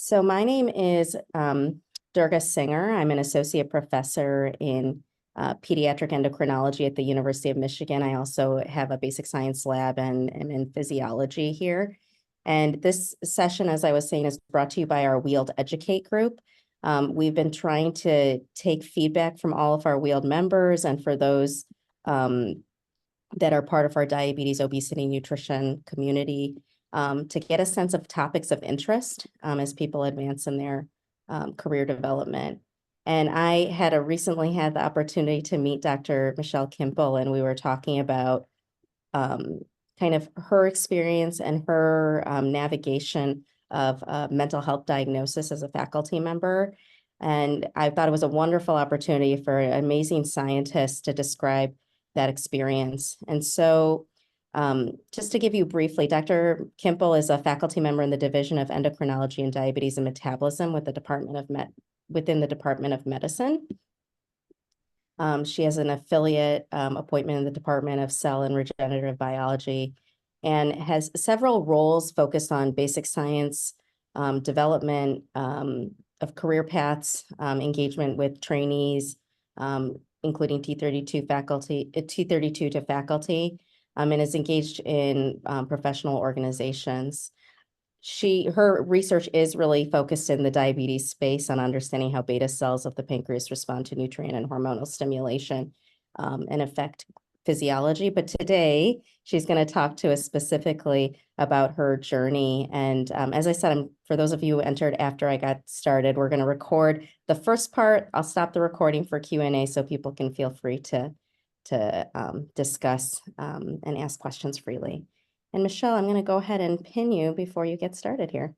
So my name is Durga Singer. I'm an associate professor in pediatric endocrinology at the University of Michigan. I also have a basic science lab and am in physiology here. And this session, as I was saying, is brought to you by our Wheeled Educate group. We've been trying to take feedback from all of our Wheeled members and for those that are part of our diabetes, obesity, nutrition community to get a sense of topics of interest as people advance in their career development. And I had recently had the opportunity to meet Dr. Michelle Kimple, and we were talking about kind of her experience and her navigation of mental health diagnosis as a faculty member. And I thought it was a wonderful opportunity for an amazing scientist to describe that experience. And so just to give you briefly, Dr. Kimple is a faculty member in the Division of Endocrinology and Diabetes and Metabolism with the within the Department of Medicine. She has an affiliate appointment in the Department of Cell and Regenerative Biology and has several roles focused on basic science, development of career paths, engagement with trainees, including T32 to faculty, and is engaged in professional organizations. Her research is really focused in the diabetes space on understanding how beta cells of the pancreas respond to nutrient and hormonal stimulation and affect physiology. But today, she's going to talk to us specifically about her journey. And as I said, for those of you who entered after I got started, we're going to record the first part. I'll stop the recording for Q&A so people can feel free to discuss and ask questions freely. And Michelle, I'm going to go ahead and pin you before you get started here.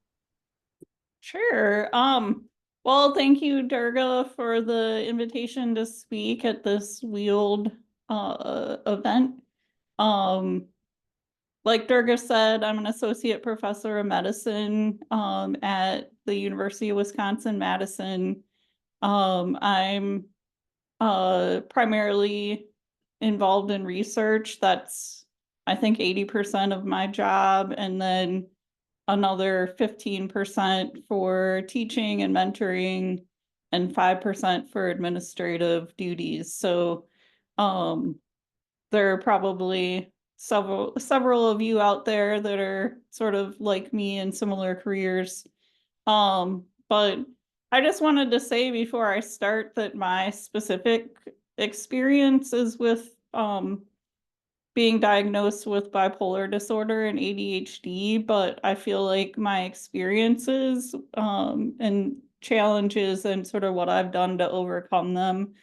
Sure. Well, thank you, Durga, for the invitation to speak at this Wheeled event. Like Durga said, I'm an associate professor of medicine at the University of Wisconsin-Madison. I'm primarily involved in research. That's, I think, 80% of my job, and then another 15% for teaching and mentoring, and 5% for administrative duties. So there are probably several of you out there that are sort of like me in similar careers. But I just wanted to say before I start that my specific experience is with being diagnosed with bipolar disorder and ADHD, but I feel like my experiences and challenges and sort of what I've done to overcome them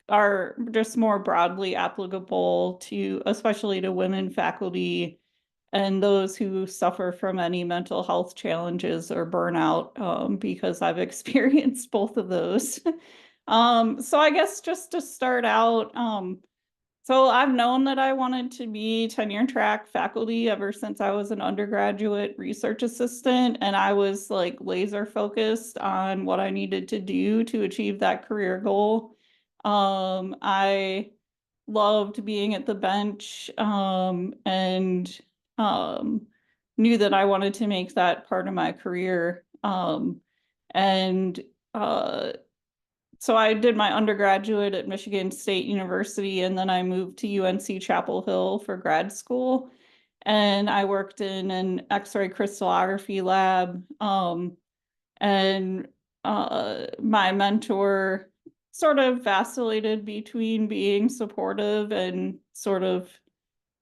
are just more broadly applicable to, especially to women faculty and those who suffer from any mental health challenges or burnout, because I've experienced both of those. So I guess just to start out, so I've known that I wanted to be tenure track faculty ever since I was an undergraduate research assistant, and I was like laser focused on what I needed to do to achieve that career goal. I loved being at the bench and knew that I wanted to make that part of my career. And so I did my undergraduate at Michigan State University, and then I moved to UNC Chapel Hill for grad school. And I worked in an X-ray crystallography lab. And my mentor sort of vacillated between being supportive and sort of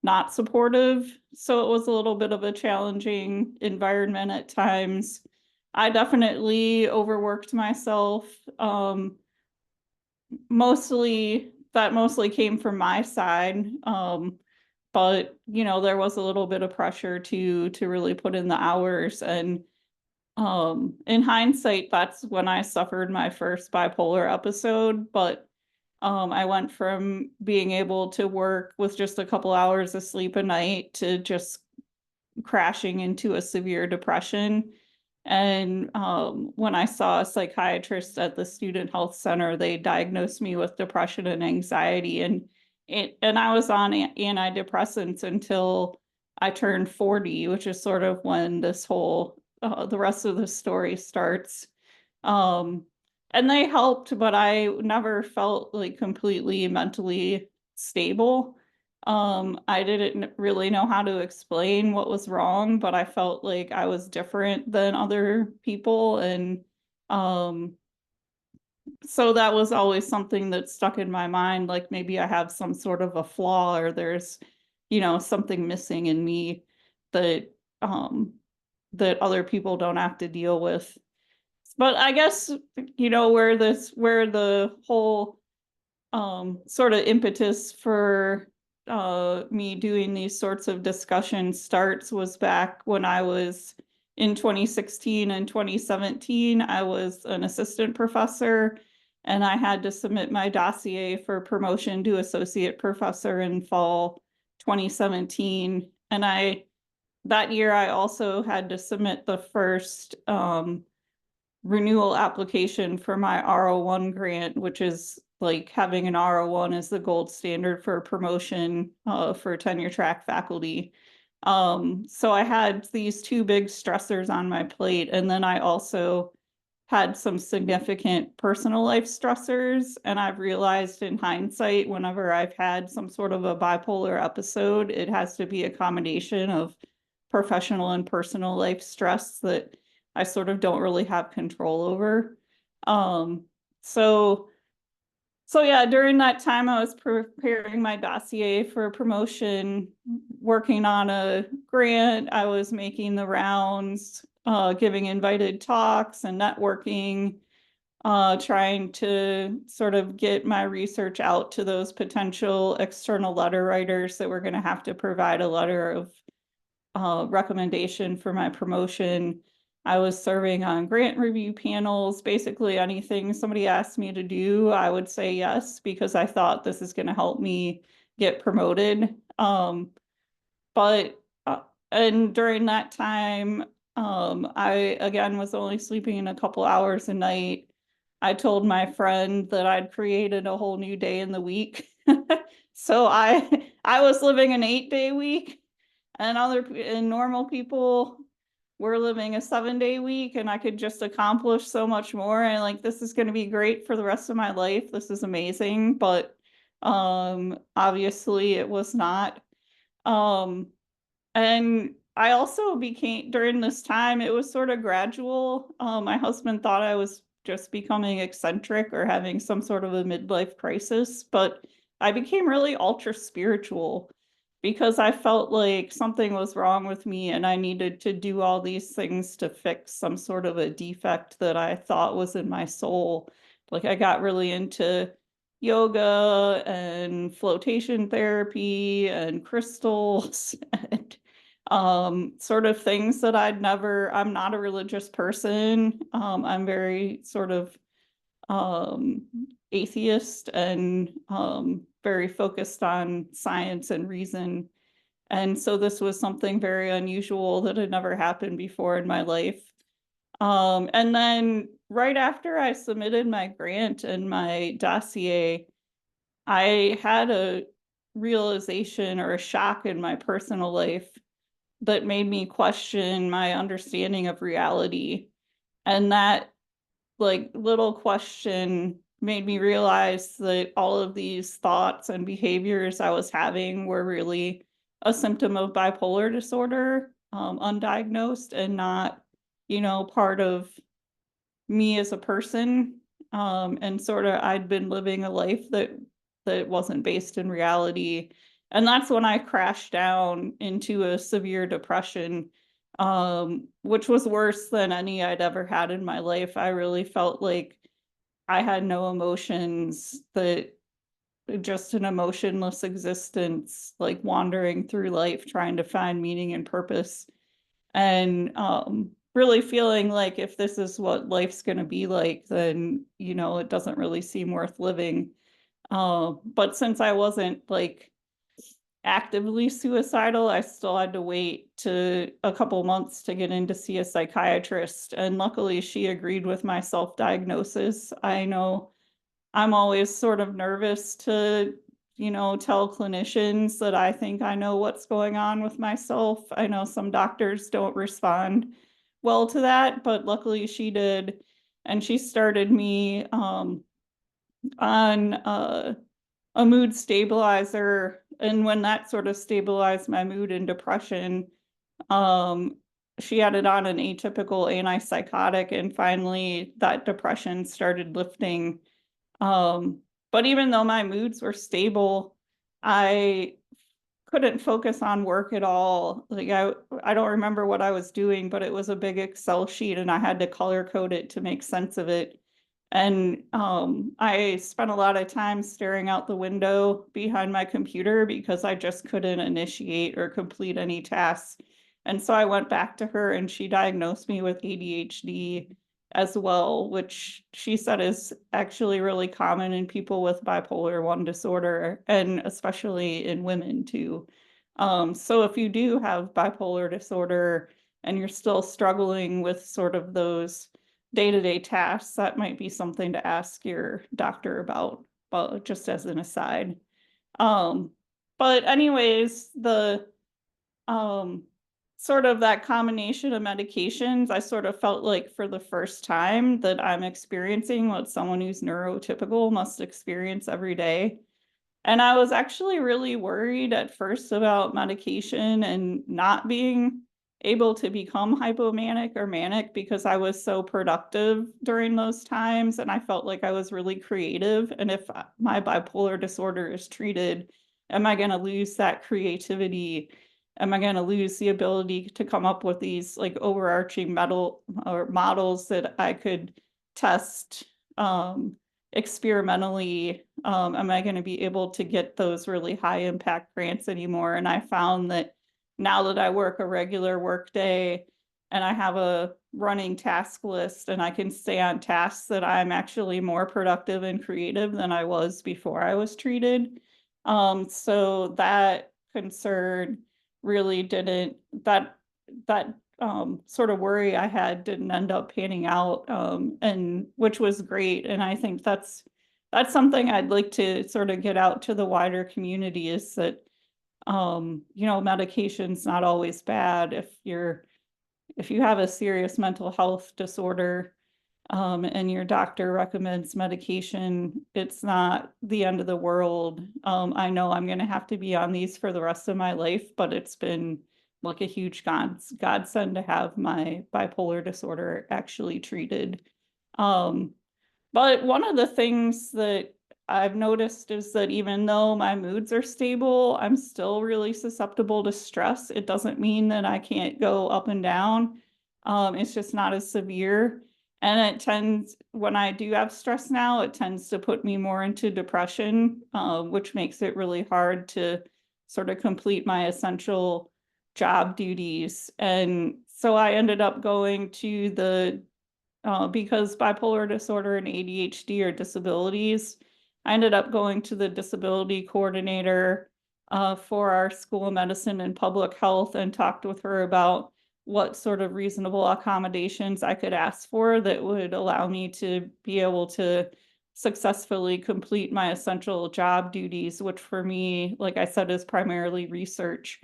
not supportive. So it was a little bit of a challenging environment at times. I definitely overworked myself. That mostly came from my side. But you know, there was a little bit of pressure to really put in the hours. And in hindsight, that's when I suffered my first bipolar episode. But I went from being able to work with just a couple hours of sleep a night to just crashing into a severe depression. And when I saw a psychiatrist at the Student Health Center, they diagnosed me with depression and anxiety. And I was on antidepressants until I turned 40, which is sort of when this whole the rest of the story starts. Um, and they helped, but I never felt like completely mentally stable. I didn't really know how to explain what was wrong, but I felt like I was different than other people. And um, so that was always something that stuck in my mind, like maybe I have some sort of a flaw or there's, something missing in me that um that other people don't have to deal with. But I guess, where the whole sort of impetus for me doing these sorts of discussions starts was back when I was in 2016 and 2017. I was an assistant professor and I had to submit my dossier for promotion to associate professor in fall 2017. And that year I also had to submit the first renewal application for my R01 grant, which is like having an R01 is the gold standard for promotion for tenure track faculty. So I had these two big stressors on my plate, and then I also had some significant personal life stressors. And I've realized in hindsight, whenever I've had some sort of a bipolar episode, it has to be a combination of professional and personal life stress that I sort of don't really have control over. Um, so so yeah, during that time I was preparing my dossier for promotion, working on a grant. I was making the rounds, giving invited talks and networking, trying to sort of get my research out to those potential external letter writers that were going to have to provide a letter of recommendation for my promotion. I was serving on grant review panels. Basically anything somebody asked me to do, I would say yes, because I thought this is going to help me get promoted. But and during that time, I again was only sleeping in a couple hours a night. I told my friend that I'd created a whole new day in the week. So I was living an 8-day week, and normal people were living a 7-day week, and I could just accomplish so much more. And like, this is going to be great for the rest of my life. This is amazing. But obviously it was not. Um, and I also became, during this time, it was sort of gradual. My husband thought I was just becoming eccentric or having some sort of a midlife crisis, but I became really ultra spiritual because I felt like something was wrong with me and I needed to do all these things to fix some sort of a defect that I thought was in my soul. Like, I got really into yoga and flotation therapy and crystals and sort of things that I'm not a religious person. I'm very sort of um, atheist and very focused on science and reason. And so this was something very unusual that had never happened before in my life. And then right after I submitted my grant and my dossier, I had a realization or a shock in my personal life that made me question my understanding of reality. And that like little question made me realize that all of these thoughts and behaviors I was having were really a symptom of bipolar disorder, undiagnosed, and not, part of me as a person. And sort of I'd been living a life that wasn't based in reality. And that's when I crashed down into a severe depression, which was worse than any I'd ever had in my life. I really felt like I had no emotions, that just an emotionless existence, like wandering through life, trying to find meaning and purpose. And really feeling like if this is what life's going to be like, then, it doesn't really seem worth living. But since I wasn't like actively suicidal, I still had to wait to a couple months to get in to see a psychiatrist. And luckily she agreed with my self-diagnosis. I know I'm always sort of nervous to, tell clinicians that I think I know what's going on with myself. I know some doctors don't respond well to that, but luckily she did. And she started me on a mood stabilizer. And when that sort of stabilized my mood and depression, um, she added on an atypical antipsychotic, and finally that depression started lifting. Um, but even though my moods were stable, I couldn't focus on work at all. Like I don't remember what I was doing, but it was a big Excel sheet and I had to color code it to make sense of it. And I spent a lot of time staring out the window behind my computer because I just couldn't initiate or complete any tasks. And so I went back to her and she diagnosed me with ADHD as well, which she said is actually really common in people with bipolar 1 disorder, and especially in women too. So if you do have bipolar disorder and you're still struggling with sort of those day-to-day tasks, that might be something to ask your doctor about, but just as an aside. Um, but anyways, the um sort of that combination of medications, I sort of felt like for the first time that I'm experiencing what someone who's neurotypical must experience every day. And I was actually really worried at first about medication and not being able to become hypomanic or manic because I was so productive during those times and I felt like I was really creative. And if my bipolar disorder is treated, am I going to lose that creativity? Am I going to lose the ability to come up with these like overarching metal or models that I could test experimentally? Am I going to be able to get those really high impact grants anymore? And I found that now that I work a regular work day and I have a running task list and I can stay on tasks, that I'm actually more productive and creative than I was before I was treated. So that concern really didn't, that sort of worry I had didn't end up panning out, and which was great. And I think that's something I'd like to sort of get out to the wider community, is that medication's not always bad. If you have a serious mental health disorder, and your doctor recommends medication, it's not the end of the world. I know I'm going to have to be on these for the rest of my life, but it's been like a huge godsend to have my bipolar disorder actually treated. Um, but one of the things that I've noticed is that even though my moods are stable, I'm still really susceptible to stress. It doesn't mean that I can't go up and down. It's just not as severe. And it tends, when I do have stress now, it tends to put me more into depression, which makes it really hard to sort of complete my essential job duties. And so I ended up going to the because bipolar disorder and ADHD are disabilities. I ended up going to the disability coordinator for our School of Medicine and Public Health and talked with her about what sort of reasonable accommodations I could ask for that would allow me to be able to successfully complete my essential job duties, which for me, like I said, is primarily research,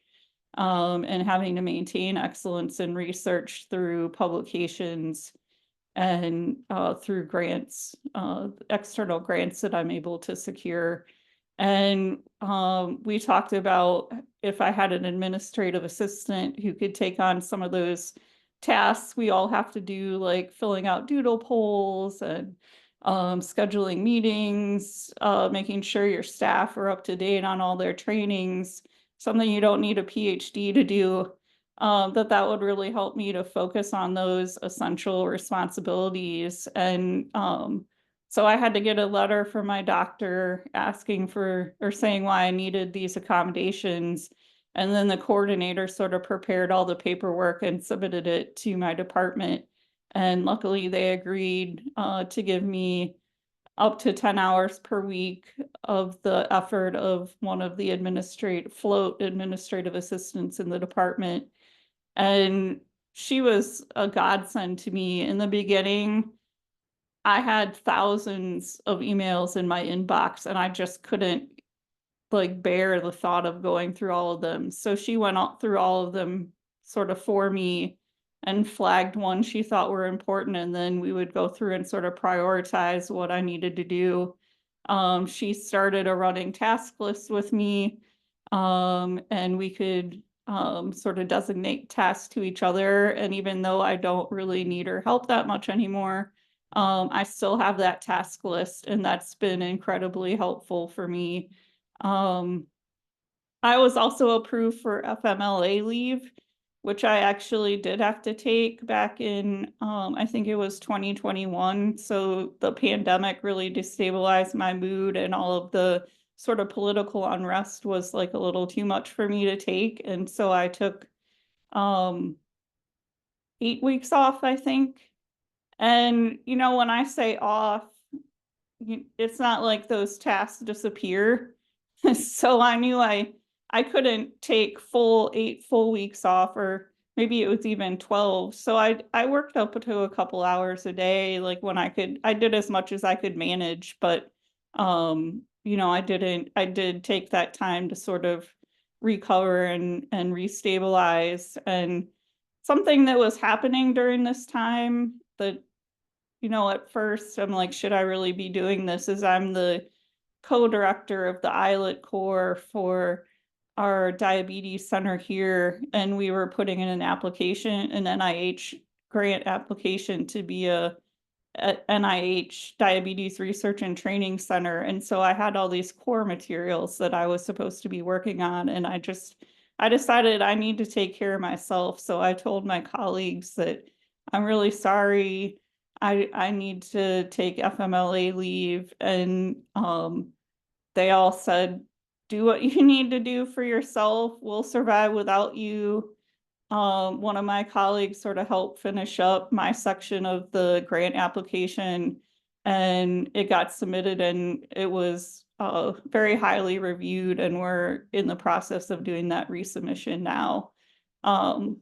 and having to maintain excellence in research through publications and through grants, external grants that I'm able to secure. And we talked about if I had an administrative assistant who could take on some of those tasks we all have to do, like filling out doodle polls and scheduling meetings, making sure your staff are up to date on all their trainings, something you don't need a PhD to do, that would really help me to focus on those essential responsibilities. And so I had to get a letter from my doctor asking for, or saying why I needed these accommodations. And then the coordinator sort of prepared all the paperwork and submitted it to my department. And luckily they agreed to give me up to 10 hours per week of the effort of one of the administrative assistants in the department. And she was a godsend to me. In the beginning, I had thousands of emails in my inbox and I just couldn't like bear the thought of going through all of them. So she went through all of them sort of for me and flagged ones she thought were important, and then we would go through and sort of prioritize what I needed to do. She started a running task list with me, and we could sort of designate tasks to each other. And even though I don't really need her help that much anymore, I still have that task list, and that's been incredibly helpful for me. Um, I was also approved for FMLA leave, which I actually did have to take back in, I think it was 2021. So the pandemic really destabilized my mood, and all of the sort of political unrest was like a little too much for me to take. And so I took um 8 weeks off, I think. And when I say off, it's not like those tasks disappear. So I knew I couldn't take full 8 full weeks off, or maybe it was even 12. So I worked up to a couple hours a day, like when I did as much as I could manage, but I did take that time to sort of recover and restabilize. And something that was happening during this time that, at first I'm like, should I really be doing this? Is I'm the co-director of the islet core for our diabetes center here, and we were putting in an NIH grant application to be a NIH diabetes research and training center. And so I had all these core materials that I was supposed to be working on, and I decided I need to take care of myself. So I told my colleagues that I'm really sorry. I need to take FMLA leave, and they all said, do what you need to do for yourself. We'll survive without you. One of my colleagues sort of helped finish up my section of the grant application, and it got submitted, and it was very highly reviewed, and we're in the process of doing that resubmission now. Um,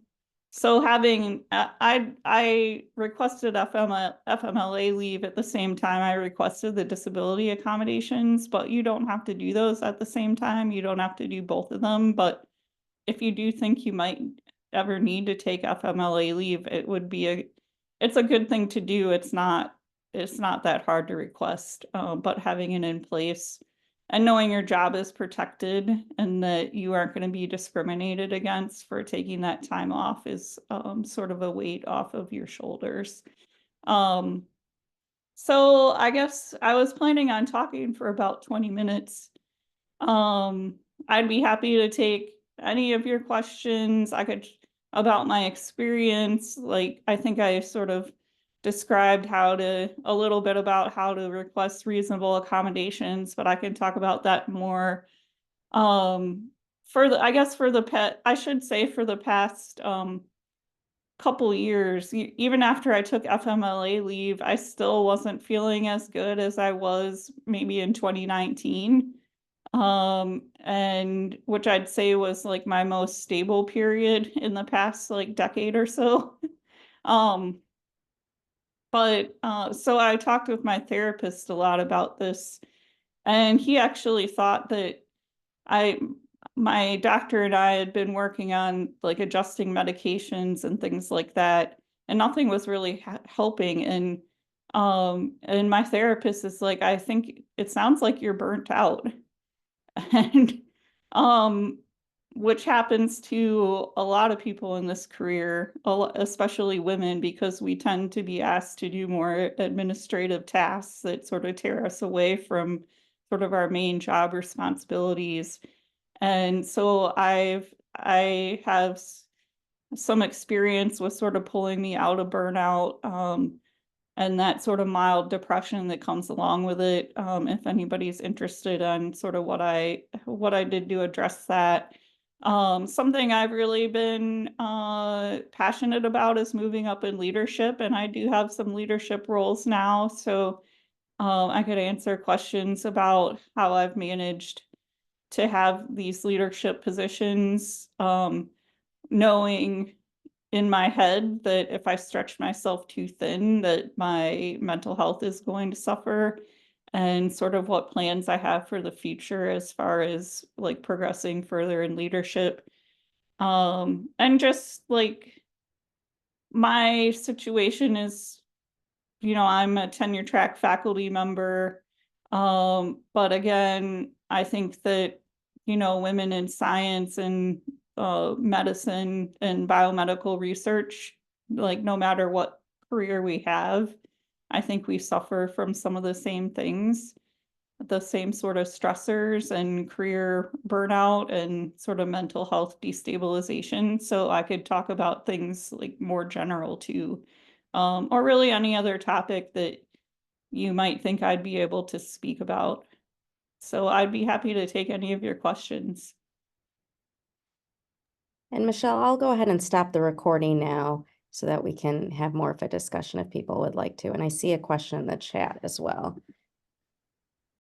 so I requested FMLA leave at the same time I requested the disability accommodations, but you don't have to do those at the same time. You don't have to do both of them, but if you do think you might ever need to take FMLA leave, it's a good thing to do. It's not that hard to request, but having it in place and knowing your job is protected and that you aren't going to be discriminated against for taking that time off is sort of a weight off of your shoulders. Um, so I guess I was planning on talking for about 20 minutes. I'd be happy to take any of your questions. About my experience. Like, I think I sort of described a little bit about how to request reasonable accommodations, but I can talk about that more. I guess for the pet, I should say for the past couple years, even after I took FMLA leave, I still wasn't feeling as good as I was maybe in 2019. And which I'd say was like my most stable period in the past like decade or so. Um, but so I talked with my therapist a lot about this, and he actually thought that I my doctor and I had been working on like adjusting medications and things like that, and nothing was really helping. And my therapist is like, I think it sounds like you're burnt out. And um which happens to a lot of people in this career, especially women, because we tend to be asked to do more administrative tasks that sort of tear us away from sort of our main job responsibilities. And so I have some experience with sort of pulling me out of burnout, and that sort of mild depression that comes along with it. If anybody's interested on sort of what I did to address that. Something I've really been passionate about is moving up in leadership, and I do have some leadership roles now. So I could answer questions about how I've managed to have these leadership positions, knowing in my head that if I stretch myself too thin, that my mental health is going to suffer, and sort of what plans I have for the future as far as like progressing further in leadership. And just like my situation is, I'm a tenure track faculty member. But again, I think that, women in science and medicine and biomedical research, like no matter what career we have, I think we suffer from some of the same things, the same sort of stressors and career burnout and sort of mental health destabilization. So I could talk about things like more general too, or really any other topic that you might think I'd be able to speak about. So I'd be happy to take any of your questions. And Michelle, I'll go ahead and stop the recording now so that we can have more of a discussion if people would like to. And I see a question in the chat as well.